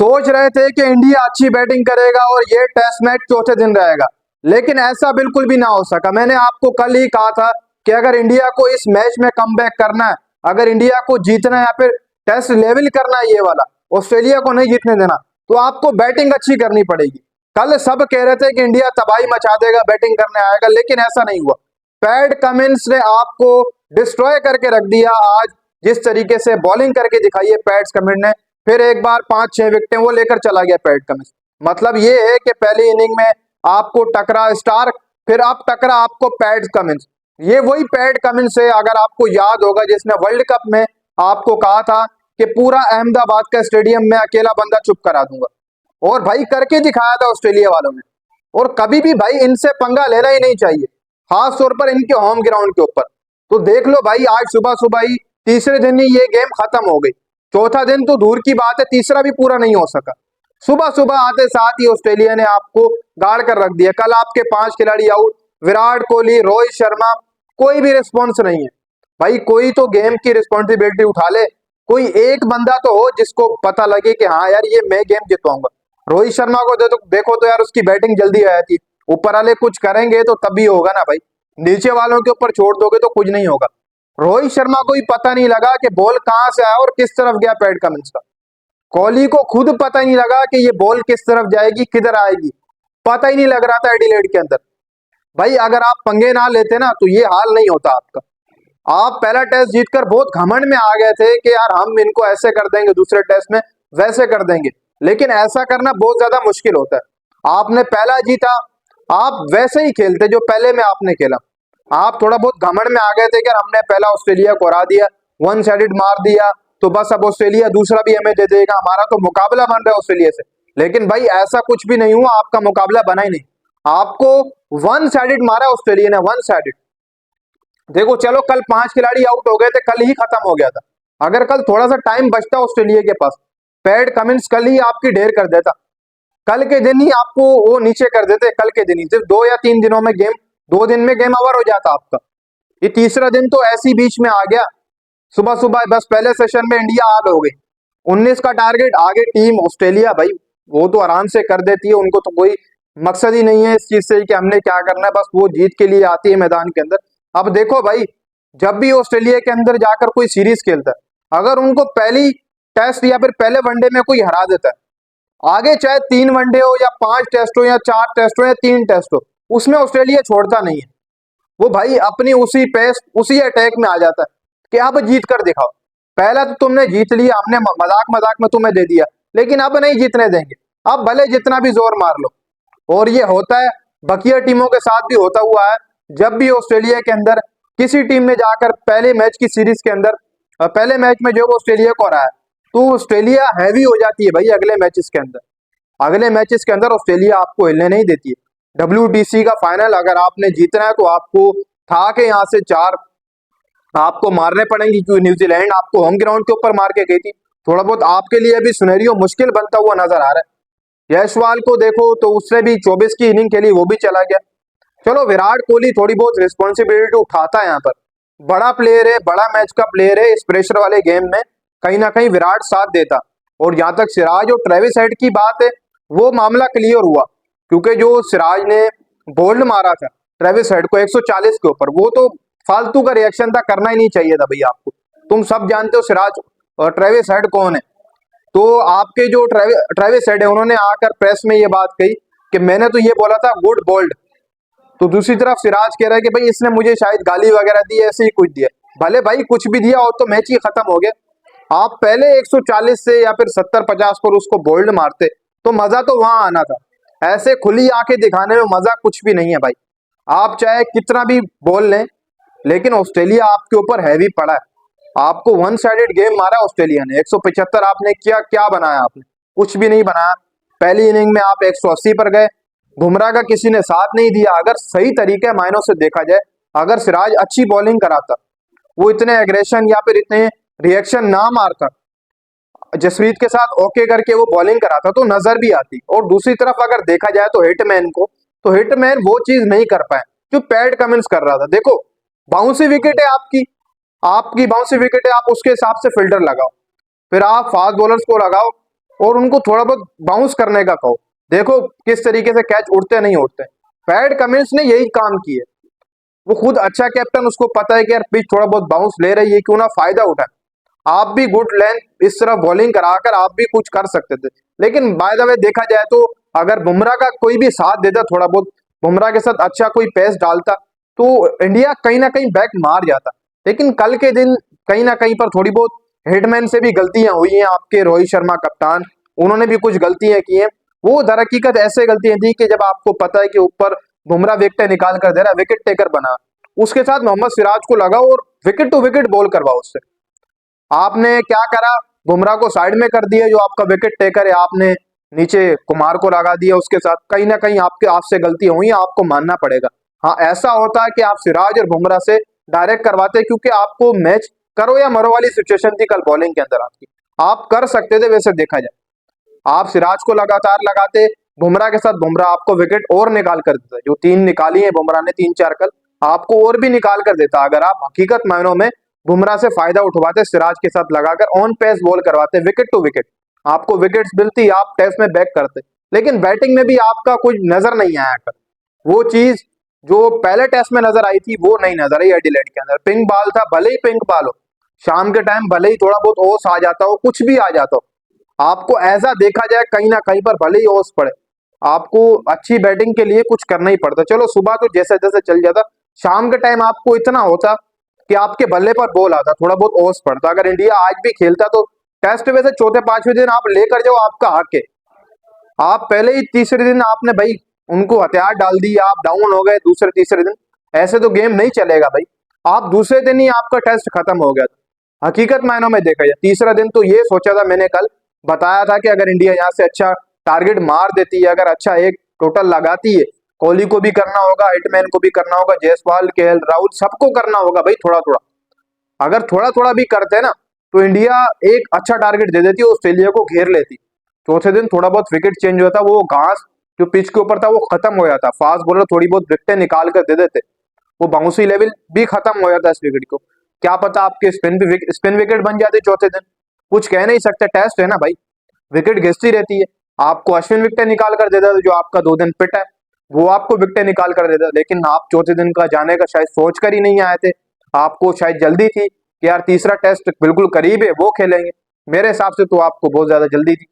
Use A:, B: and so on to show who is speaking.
A: सोच रहे थे कि इंडिया अच्छी बैटिंग करेगा और ये टेस्ट मैच चौथे दिन रहेगा, लेकिन ऐसा बिल्कुल भी ना हो सका। मैंने आपको कल ही कहा था कि अगर इंडिया को इस मैच में कमबैक करना है, अगर इंडिया को जीतना है या फिर टेस्ट लेवल करना है ये वाला, ऑस्ट्रेलिया को नहीं जीतने देना, तो आपको बैटिंग अच्छी करनी पड़ेगी। कल सब कह रहे थे कि इंडिया तबाही मचा देगा, बैटिंग करने आएगा, लेकिन ऐसा नहीं हुआ। पैट कमिंस ने आपको डिस्ट्रॉय करके रख दिया। आज जिस तरीके से बॉलिंग करके दिखाई है पैट कमिंस ने, फिर एक बार 5-6 विकेटें वो लेकर चला गया पैट कमिंस। मतलब ये है कि पहली इनिंग में आपको टकरा स्टार्क, फिर अब टकरा आपको पैट कमिंस। ये वही पैट कमिंस है, अगर आपको याद होगा, जिसने वर्ल्ड कप में आपको कहा था कि पूरा अहमदाबाद का स्टेडियम में अकेला बंदा चुप करा दूंगा, और भाई करके दिखाया था ऑस्ट्रेलिया वालों ने। और कभी भी भाई इनसे पंगा लेना ही नहीं चाहिए, खास तौर पर इनके होम ग्राउंड के ऊपर। तो देख लो भाई, आज सुबह सुबह ही तीसरे दिन ही ये गेम खत्म हो गई। चौथा दिन तो दूर की बात है, तीसरा भी पूरा नहीं हो सका। सुबह सुबह आते साथ ही ऑस्ट्रेलिया ने आपको गाड़ कर रख दिया। कल आपके 5 खिलाड़ी आउट, विराट कोहली, रोहित शर्मा, कोई भी रिस्पॉन्स नहीं है। भाई कोई तो गेम की रिस्पॉन्सिबिलिटी उठा ले, कोई एक बंदा तो हो जिसको पता लगे कि हाँ यार ये मैं गेम जितवाऊंगा। रोहित शर्मा को देखो तो यार उसकी बैटिंग जल्दी आ जाती है। ऊपर वाले कुछ करेंगे तो तभी होगा ना भाई, नीचे वालों के ऊपर छोड़ दोगे तो कुछ नहीं होगा। रोहित शर्मा को ही पता नहीं लगा कि बॉल कहां से आया और किस तरफ गया पैट कमिंस का। कोहली को खुद पता ही नहीं लगा कि ये बॉल किस तरफ जाएगी, किधर आएगी, पता ही नहीं लग रहा था एडिलेड के अंदर। भाई अगर आप पंगे ना लेते ना तो ये हाल नहीं होता आपका। आप पहला टेस्ट जीतकर बहुत घमंड में आ गए थे कि यार हम इनको ऐसे कर देंगे, दूसरे टेस्ट में वैसे कर देंगे, लेकिन ऐसा करना बहुत ज्यादा मुश्किल होता है। आपने पहला जीता, आप वैसे ही खेलते जो पहले में आपने खेला। आप थोड़ा बहुत घमंड में आ गए थे कि हमने पहला ऑस्ट्रेलिया को हरा दिया, वन साइडेड मार दिया, तो बस अब ऑस्ट्रेलिया दूसरा भी हमें दे देगा, हमारा तो मुकाबला बन रहा है ऑस्ट्रेलिया से। लेकिन भाई ऐसा कुछ भी नहीं हुआ, आपका मुकाबला बना ही नहीं। आपको वन साइडेड मारा ऑस्ट्रेलिया ने, वन साइडेड। देखो चलो कल 5 खिलाड़ी आउट हो गए थे, कल ही खत्म हो गया था। अगर कल थोड़ा सा टाइम बचता ऑस्ट्रेलिया के पास, पैट कमिंस कल ही आपकी ढेर कर देता, कल के दिन ही आपको वो नीचे कर देते। कल के दिन ही, सिर्फ 2 या 3 दिनों में गेम, 2 दिन में गेम ओवर हो जाता आपका। ये तीसरा दिन तो ऐसी बीच में आ गया, सुबह सुबह बस पहले सेशन में इंडिया आग हो गई। 19 का टारगेट, आगे टीम ऑस्ट्रेलिया भाई वो तो आराम से कर देती है, उनको तो कोई मकसद ही नहीं है इस चीज से कि हमने क्या करना है, बस वो जीत के लिए आती है मैदान के अंदर। अब देखो भाई, जब भी ऑस्ट्रेलिया के अंदर जाकर कोई सीरीज खेलता है, अगर उनको पहली टेस्ट या फिर पहले वनडे में कोई हरा देता है, आगे चाहे 3 वनडे हो या 5 टेस्ट हो या 4 टेस्ट हो या 3 टेस्ट हो, उसमें ऑस्ट्रेलिया छोड़ता नहीं है। वो भाई अपनी उसी पेस, उसी अटैक में आ जाता है कि अब जीत कर दिखाओ। पहला तो तुमने जीत लिया, हमने मजाक मजाक में तुम्हें दे दिया, लेकिन अब नहीं जीतने देंगे, अब भले जितना भी जोर मार लो। और ये होता है, बकिया टीमों के साथ भी होता हुआ है। जब भी ऑस्ट्रेलिया के अंदर किसी टीम ने जाकर पहले मैच की सीरीज के अंदर, पहले मैच में जो ऑस्ट्रेलिया को हराया, तो ऑस्ट्रेलिया हैवी हो जाती है भाई अगले मैचेस के अंदर। अगले मैचेस के अंदर ऑस्ट्रेलिया आपको हिलने नहीं देती है। WTC का फाइनल अगर आपने जीतना है तो आपको था कि यहाँ से 4 आपको मारने पड़ेंगे, क्योंकि न्यूजीलैंड आपको होम ग्राउंड के ऊपर मार के गई थी। थोड़ा बहुत आपके लिए भी सुनहरियो मुश्किल बनता हुआ नजर आ रहा है। यशवाल को देखो तो उसने भी 24 की इनिंग खेली, वो भी चला गया। चलो विराट कोहली थोड़ी बहुत रिस्पॉन्सिबिलिटी उठाता है, यहाँ पर बड़ा प्लेयर है, बड़ा मैच का प्लेयर है, इस प्रेशर वाले गेम में कहीं ना कहीं विराट साथ देता। और जहां तक सिराज और ट्रेविस हेड की बात है, वो मामला क्लियर हुआ, क्योंकि जो सिराज ने बोल्ड मारा था ट्रेविस हेड को 140 के ऊपर, वो तो फालतू का रिएक्शन था, करना ही नहीं चाहिए था भाई आपको। तुम सब जानते हो सिराज और ट्रेविस हेड कौन है। तो आपके जो ट्रेविस हेड है, उन्होंने आकर प्रेस में ये बात कही कि मैंने तो ये बोला था गुड बोल्ड। तो दूसरी तरफ सिराज कह रहा है कि भाई इसने मुझे शायद गाली वगैरह दी, ऐसे ही कुछ दिया। भले भाई कुछ भी दिया हो तो मैच ही खत्म हो गया। आप पहले 140 से या फिर 70-50 पर उसको बोल्ड मारते तो मजा तो वहां आना था। ऐसे खुली आंखें दिखाने में मजा कुछ भी नहीं है भाई। आप चाहे कितना भी बोल लें, लेकिन ऑस्ट्रेलिया आपके ऊपर हैवी पड़ा है। आपको वन साइडेड गेम मारा ऑस्ट्रेलिया ने, 175 आपने किया, क्या बनाया आपने? कुछ भी नहीं बनाया। पहली इनिंग में आप 180 पर गए, बुमराह का किसी ने साथ नहीं दिया। अगर सही तरीके मायनों से देखा जाए, अगर सिराज अच्छी बॉलिंग कराता, वो इतने एग्रेशन या फिर इतने रिएक्शन ना मारता, जसप्रीत के साथ ओके करके वो बॉलिंग कराता, तो नजर भी आती। और दूसरी तरफ अगर देखा जाए तो हिटमैन को, तो हिटमैन वो चीज नहीं कर पाए जो पैट कमिंस कर रहा था। देखो बाउंसी विकेट है आपकी बाउंसी विकेट है, आप उसके हिसाब से फिल्टर लगाओ, फिर आप फास्ट बॉलर्स को लगाओ, और उनको थोड़ा बहुत बाउंस करने का कहो। देखो किस तरीके से कैच उड़ते नहीं उड़ते। पैट कमिंस ने यही काम किए। वो खुद अच्छा कैप्टन, उसको पता है कि यार पिच थोड़ा बहुत बाउंस ले रही है, क्यों ना फायदा उठाए। आप भी गुड लेंथ इस तरह बॉलिंग कराकर आप भी कुछ कर सकते थे। लेकिन बाय द वे देखा जाए तो अगर बुमराह का कोई भी साथ देता, थोड़ा बहुत बुमराह के साथ अच्छा कोई पेस डालता, तो इंडिया कहीं ना कहीं बैक मार जाता। लेकिन कल के दिन कहीं ना कहीं पर थोड़ी बहुत हिटमैन से भी गलतियां हुई हैं। आपके रोहित शर्मा कप्तान, उन्होंने भी कुछ गलतियां की हैं। वो दर हकीकत ऐसे गलतियां थी कि जब आपको पता है कि ऊपर बुमराह विकेट निकाल कर दे रहा है, विकेट टेकर बना, उसके साथ मोहम्मद सिराज को लगा और विकेट टू विकेट बॉल करवा उससे। आपने क्या करा, बुमराह को साइड में कर दिया, जो आपका विकेट टेकर है, आपने नीचे कुमार को लगा दिया उसके साथ। कहीं ना कहीं आपके आपसे गलतियां हुई, आपको मानना पड़ेगा। हाँ, ऐसा होता है कि आप सिराज और बुमराह से डायरेक्ट करवाते, क्योंकि आपको मैच करो या मरो वाली सिचुएशन थी कल बॉलिंग के अंदर आपकी। आप कर सकते थे वैसे देखा जाए, आप सिराज को लगातार लगाते, बुमराह के साथ बुमराह आपको विकेट और निकाल कर देता। जो 3 निकाली है बुमराह ने, 3-4 कल, आपको और भी निकाल कर देता अगर आप हकीकत मायनों में बुमराह से फायदा उठवाते, सिराज के साथ लगाकर ऑन पेस बॉल करवाते, विकेट टू विकेट, आपको विकेट्स मिलती, आप टेस्ट में बैक करते। लेकिन बैटिंग में भी आपका कुछ नजर नहीं आया कर। वो चीज जो पहले टेस्ट में नजर आई थी वो नहीं नजर आई एडिलेड के अंदर। पिंक बॉल था, भले ही पिंक बॉल हो, शाम के टाइम भले ही थोड़ा बहुत ओस आ जाता हो, कुछ भी आ जाता हो, आपको ऐसा देखा जाए कहीं ना कहीं पर भले ही ओस पड़े, आपको अच्छी बैटिंग के लिए कुछ करना ही पड़ता। चलो सुबह तो जैसे जैसे चल जाता, शाम के टाइम आपको इतना होता कि आपके बल्ले पर बॉल आता, थोड़ा बहुत ओस पड़ता। अगर इंडिया आज भी खेलता तो टेस्ट वैसे चौथे पांचवें दिन आप लेकर जाओ, आपका हक है। आप पहले ही तीसरे दिन आपने भाई उनको हथियार डाल दी, आप डाउन हो गए दूसरे तीसरे दिन, ऐसे तो गेम नहीं चलेगा भाई। आप दूसरे दिन ही आपका टेस्ट खत्म हो गया था। हकीकत मायनों में देखा जाए तीसरा दिन तो ये सोचा था, मैंने कल बताया था कि अगर इंडिया यहाँ से अच्छा टारगेट मार देती है, अगर अच्छा एक टोटल लगाती है, कोहली को भी करना होगा, हिटमैन को भी करना होगा, जायसवाल, केएल राहुल, सबको करना होगा भाई थोड़ा थोड़ा। अगर थोड़ा थोड़ा भी करते हैं ना, तो इंडिया एक अच्छा टारगेट दे देती है, ऑस्ट्रेलिया को घेर लेती। चौथे दिन थोड़ा बहुत विकेट चेंज होता, वो घास जो पिच के ऊपर था वो खत्म हो जाता, फास्ट बॉलर थोड़ी बहुत विकेटें निकाल कर दे देते, वो बाउंसी लेवल भी खत्म हो जाता इस विकेट को। क्या पता आपके स्पिन विकेट बन जाते चौथे दिन, कुछ कह नहीं सकते, टेस्ट है ना भाई, विकेट घिसती रहती है। आपको अश्विन विकेट निकाल कर देता जो आपका 2 दिन पिट है, वो आपको विकेट निकाल कर देता। लेकिन आप चौथे दिन का जाने का शायद सोच कर ही नहीं आए थे, आपको शायद जल्दी थी कि यार तीसरा टेस्ट बिल्कुल करीब है, वो खेलेंगे। मेरे हिसाब से तो आपको बहुत ज्यादा जल्दी थी।